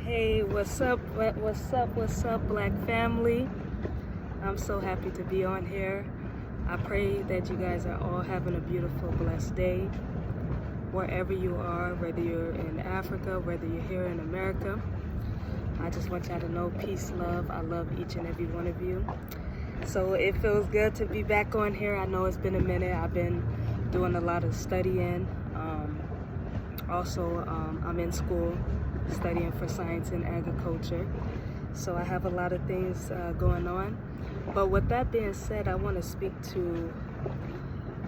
Hey, what's up, Black family? I'm so happy to be on here. I pray that you guys are all having a beautiful, blessed day, wherever you are, whether you're in Africa, whether you're here in America. I just want y'all to know peace, love. I love each and every one of you. So it feels good to be back on here. I know it's been a minute. I've been doing a lot of studying. I'm in school studying for science and agriculture. So I have a lot of things going on. But with that being said, I want to speak to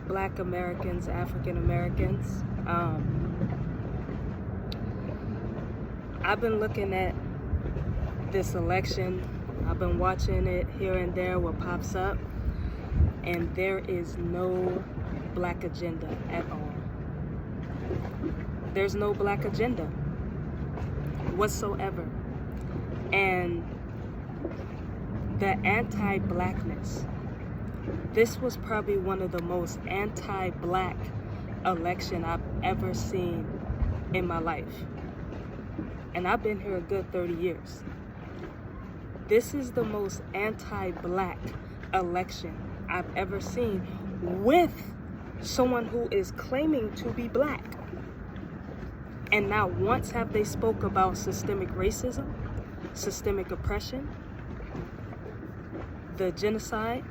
Black Americans, African Americans. I've been looking at this election. I've been watching it here and there, what pops up, and there is no black agenda at all. There's no black agenda whatsoever. And the anti-blackness, this was probably one of the most anti-black election I've ever seen in my life. And I've been here a good 30 years. This is the most anti-black election I've ever seen with someone who is claiming to be black. And not once have they spoke about systemic racism, systemic oppression, the genocide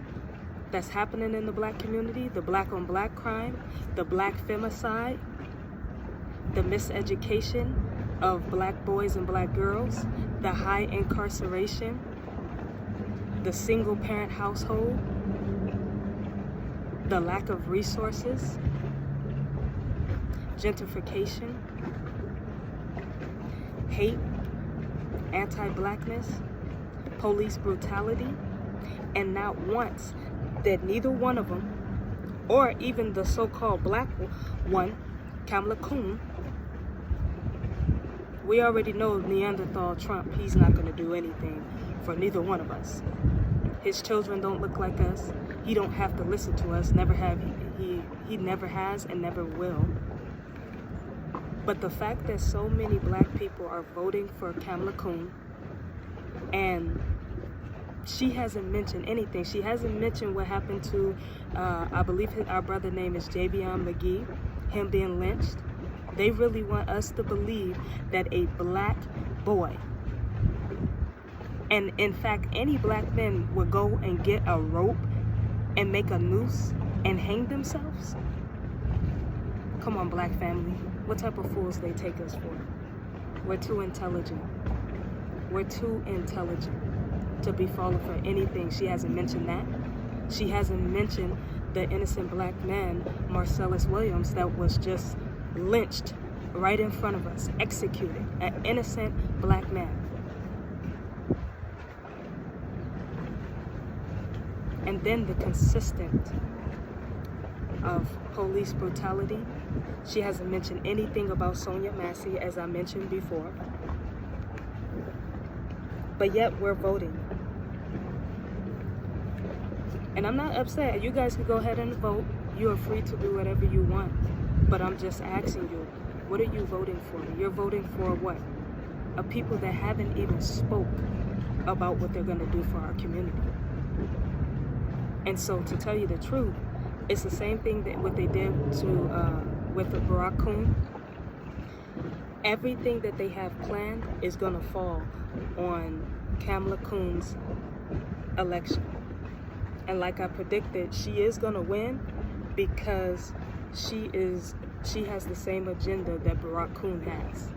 that's happening in the black community, the black on black crime, the black femicide, the miseducation of black boys and black girls, the high incarceration, the single parent household, the lack of resources, gentrification, hate, anti-blackness, police brutality, and not once that neither one of them, or even the so-called black one, Kamala Kuhn, we already know Neanderthal Trump, he's not going to do anything for neither one of us. His children don't look like us. He don't have to listen to us. Never have. He never has and never will. But the fact that so many black people are voting for Kamala Kuhn, and she hasn't mentioned anything. She hasn't mentioned what happened to, I believe our brother name is Javion McGee, him being lynched. They really want us to believe that a black boy, and in fact, any black men would go and get a rope and make a noose and hang themselves. Come on, black family. What type of fools they take us for? We're too intelligent. We're too intelligent to be falling for anything. She hasn't mentioned that. She hasn't mentioned the innocent black man, Marcellus Williams, that was just lynched right in front of us, executed, an innocent black man. And then the consistent of police brutality. She hasn't mentioned anything about Sonia Massey, as I mentioned before. But yet we're voting. And I'm not upset. You guys can go ahead and vote. You are free to do whatever you want. But I'm just asking you, what are you voting for? You're voting for what? A people that haven't even spoke about what they're going to do for our community. And so, to tell you the truth, it's the same thing that what they did to with Barack Kuhn. Everything that they have planned is going to fall on Kamala Kuhn's election. And like I predicted, she is going to win because she has the same agenda that Barack Kuhn has.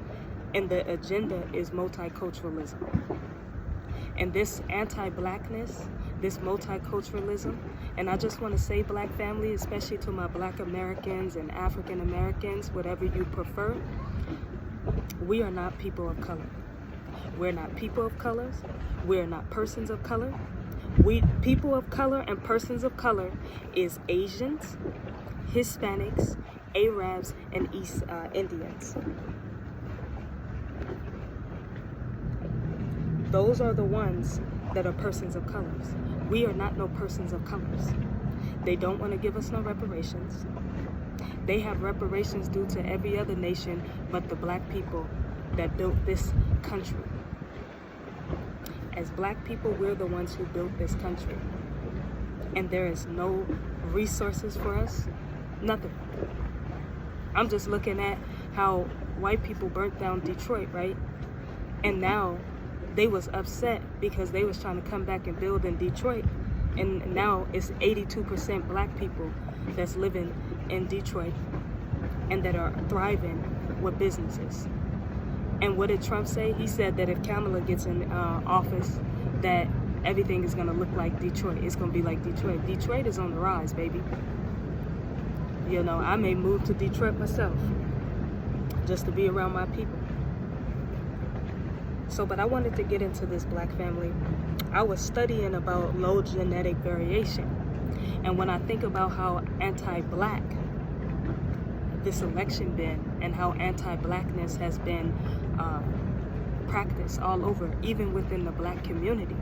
And the agenda is multiculturalism. And this anti-blackness, this multiculturalism, and I just want to say, black family, especially to my black Americans and African Americans, whatever you prefer, we are not people of color. We're not people of colors. We're not persons of color. People of color and persons of color is Asians, Hispanics, Arabs, and East Indians. Those are the ones that are persons of colors. We are not no persons of colors. They don't want to give us no reparations. They have reparations due to every other nation but the black people that built this country. As black people, we're the ones who built this country. And there is no resources for us, nothing. I'm just looking at how white people burnt down Detroit, right? And now they was upset because they was trying to come back and build in Detroit. And now it's 82% black people that's living in Detroit and that are thriving with businesses. And what did Trump say? He said that if Kamala gets in office, that everything is going to look like Detroit. It's going to be like Detroit. Detroit is on the rise, baby. You know, I may move to Detroit myself just to be around my people. So, but I wanted to get into this black family. I was studying about low genetic variation. And when I think about how anti-black this election been and how anti-blackness has been practiced all over, even within the black community,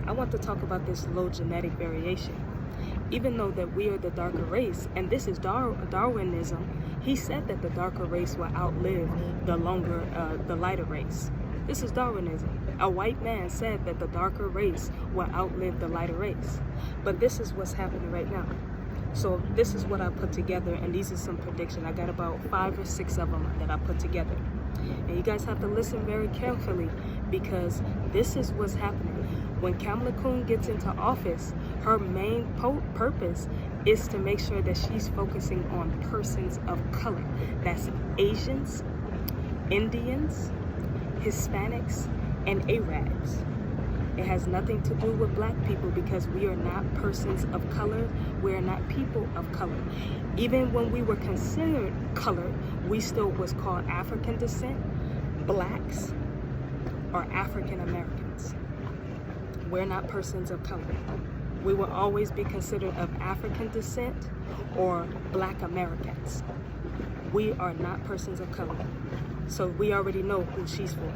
I want to talk about this low genetic variation. Even though that we are the darker race, and this is Darwinism, he said that the darker race will outlive the lighter race. This is Darwinism. A white man said that the darker race will outlive the lighter race. But this is what's happening right now. So this is what I put together, and these are some predictions. I got about 5 or 6 of them that I put together. And you guys have to listen very carefully, because this is what's happening. When Kamala Kuhn gets into office, her main purpose is to make sure that she's focusing on persons of color. That's Asians, Indians, Hispanics, and Arabs. It has nothing to do with black people, because we are not persons of color. We are not people of color. Even when we were considered colored, we still was called African descent, blacks, or African Americans. We're not persons of color. We will always be considered of African descent or black Americans. We are not persons of color. So we already know who she's for.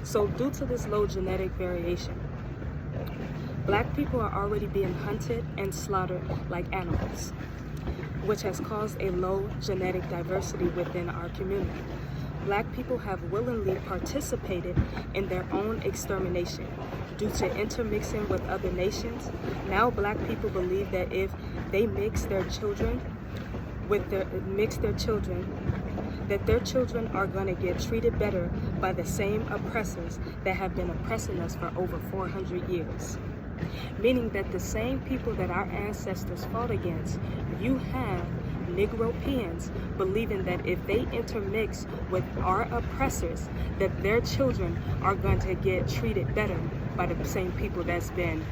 So due to this low genetic variation, black people are already being hunted and slaughtered like animals, which has caused a low genetic diversity within our community. Black people have willingly participated in their own extermination due to intermixing with other nations. Now black people believe that if they mix their children, that their children are going to get treated better by the same oppressors that have been oppressing us for over 400 years. Meaning that the same people that our ancestors fought against, you have Negropeans believing that if they intermix with our oppressors, that their children are going to get treated better by the same people that's been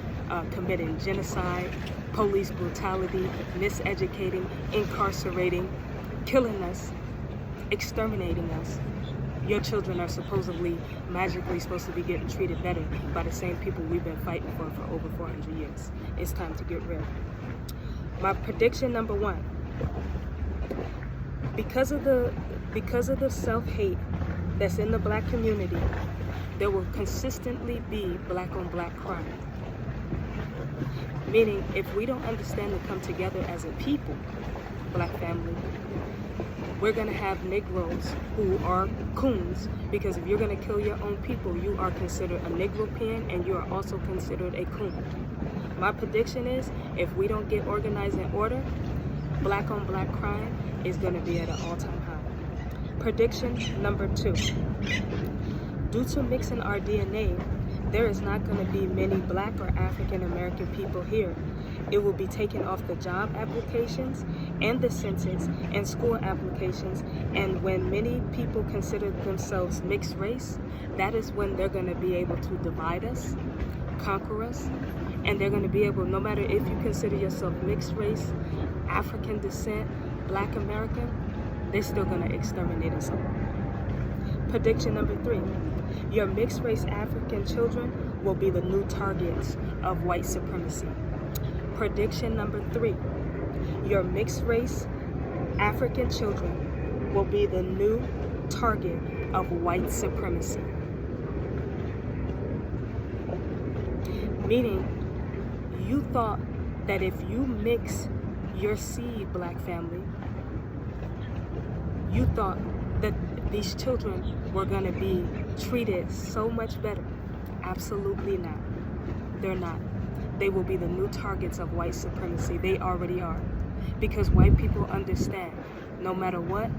committing genocide, police brutality, miseducating, incarcerating, killing us, exterminating us. Your children are supposedly magically supposed to be getting treated better by the same people we've been fighting for over 400 years. It's time to get real. My prediction number 1, because of the self-hate that's in the black community, there will consistently be black on black crime. Meaning, if we don't understand to come together as a people, black family, we're going to have Negroes who are coons, because if you're going to kill your own people, you are considered a Negropean and you are also considered a coon. My prediction is, if we don't get organized in order, black on black crime is going to be at an all-time high. Prediction number 2. Due to mixing our DNA, there is not going to be many black or African American people here. It will be taken off the job applications and the census and school applications. And when many people consider themselves mixed race, that is when they're going to be able to divide us, conquer us, and they're going to be able, no matter if you consider yourself mixed race, African descent, black American, they're still going to exterminate us all. Prediction number 3. Your mixed race African children will be the new targets of white supremacy. Prediction number 3. Your mixed race African children will be the new target of white supremacy. Meaning, you thought that if you mix your seed, black family, you thought that these children were going to be treated so much better. Absolutely not. they're not. They will be the new targets of white supremacy. They already are. Because white people understand, no matter what,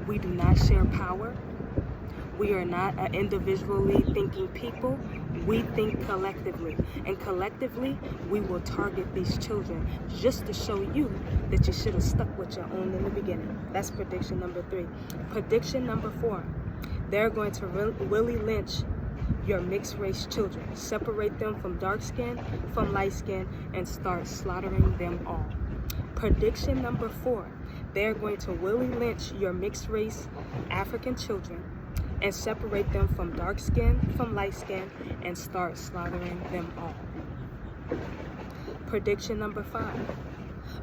we do not share power. We are not an individually thinking people. We think collectively. And collectively, we will target these children just to show you that you should have stuck with your own in the beginning. That's prediction number 3. Prediction number 4. They're going to Willie Lynch your mixed race children. Separate them from dark skin, from light skin, and start slaughtering them all. Prediction number 4. They're going to Willie Lynch your mixed race African children and separate them from dark skin, from light skin, and start slaughtering them all. Prediction number 5.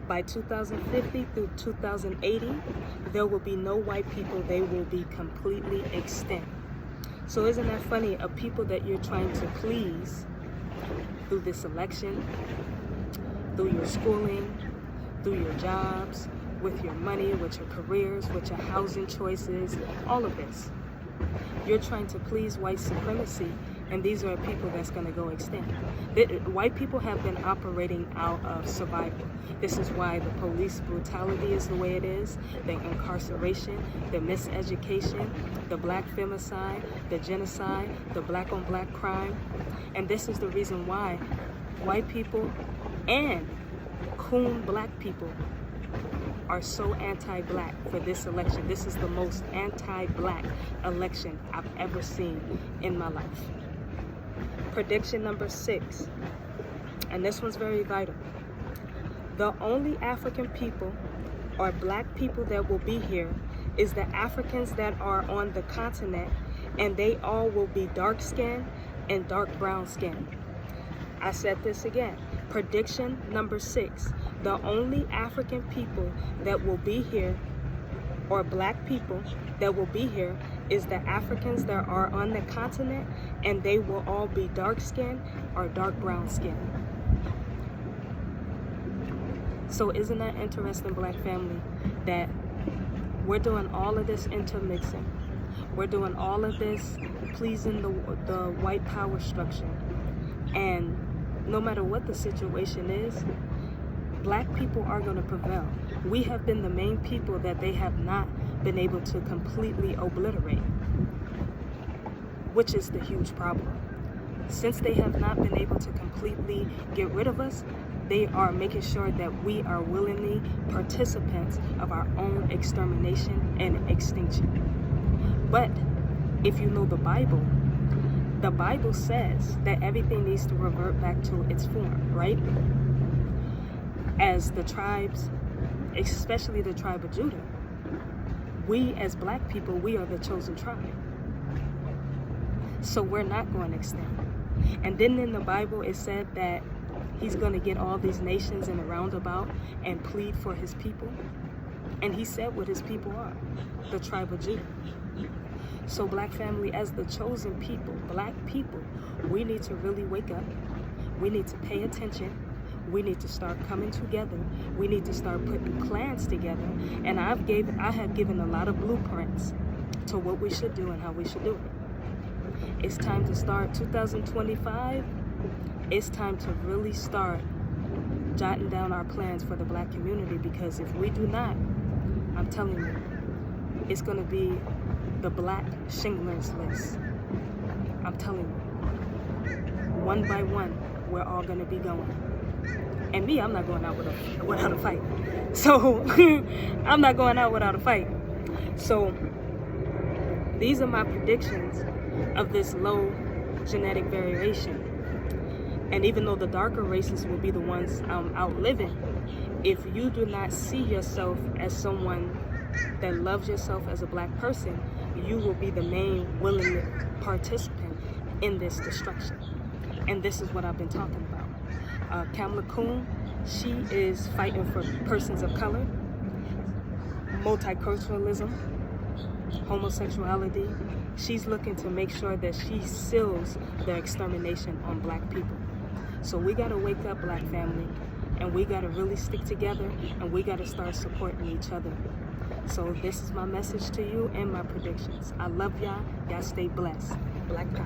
By 2050 through 2080, there will be no white people. They will be completely extinct. So isn't that funny? A people that you're trying to please through this election, through your schooling, through your jobs, with your money, with your careers, with your housing choices, all of this. You're trying to please white supremacy, and these are people that's going to go extinct. White people have been operating out of survival. This is why the police brutality is the way it is, the incarceration, the miseducation, the black femicide, the genocide, the black on black crime. And this is the reason why white people and coon black people are so anti-black for this election. This is the most anti-black election I've ever seen in my life. Prediction number 6, and this one's very vital. The only African people or black people that will be here is the Africans that are on the continent, and they all will be dark skinned and dark brown skinned. I said this again. Prediction number 6. The only African people that will be here, or black people that will be here, is the Africans that are on the continent, and they will all be dark skinned or dark brown skinned. So isn't that interesting, black family, that we're doing all of this intermixing. We're doing all of this pleasing the white power structure. And no matter what the situation is, black people are going to prevail. We have been the main people that they have not been able to completely obliterate, which is the huge problem. Since they have not been able to completely get rid of us, they are making sure that we are willingly participants of our own extermination and extinction. But if you know the Bible says that everything needs to revert back to its form, right? As the tribes, especially the tribe of Judah, we as black people, we are the chosen tribe. So we're not going extinct. And then in the Bible it said that he's going to get all these nations in a roundabout and plead for his people. And he said what his people are, the tribe of Judah. So black family, as the chosen people, black people, we need to really wake up. We need to pay attention. We need to start coming together. We need to start putting plans together. And I have given a lot of blueprints to what we should do and how we should do it. It's time to start 2025. It's time to really start jotting down our plans for the black community, because if we do not, I'm telling you, it's going to be the black Schindler's List. I'm telling you, one by one, we're all going to be going. And me, I'm not going out without a fight. So I'm not going out without a fight. So these are my predictions of this low genetic variation. And even though the darker races will be the ones outliving, if you do not see yourself as someone that loves yourself as a black person, you will be the main willing participant in this destruction. And this is what I've been talking about. Kamala Coon, she is fighting for persons of color, multiculturalism, homosexuality. She's looking to make sure that she seals the extermination on black people. So we got to wake up, black family, and we got to really stick together, and we got to start supporting each other. So this is my message to you and my predictions. I love y'all. Y'all stay blessed. Black power.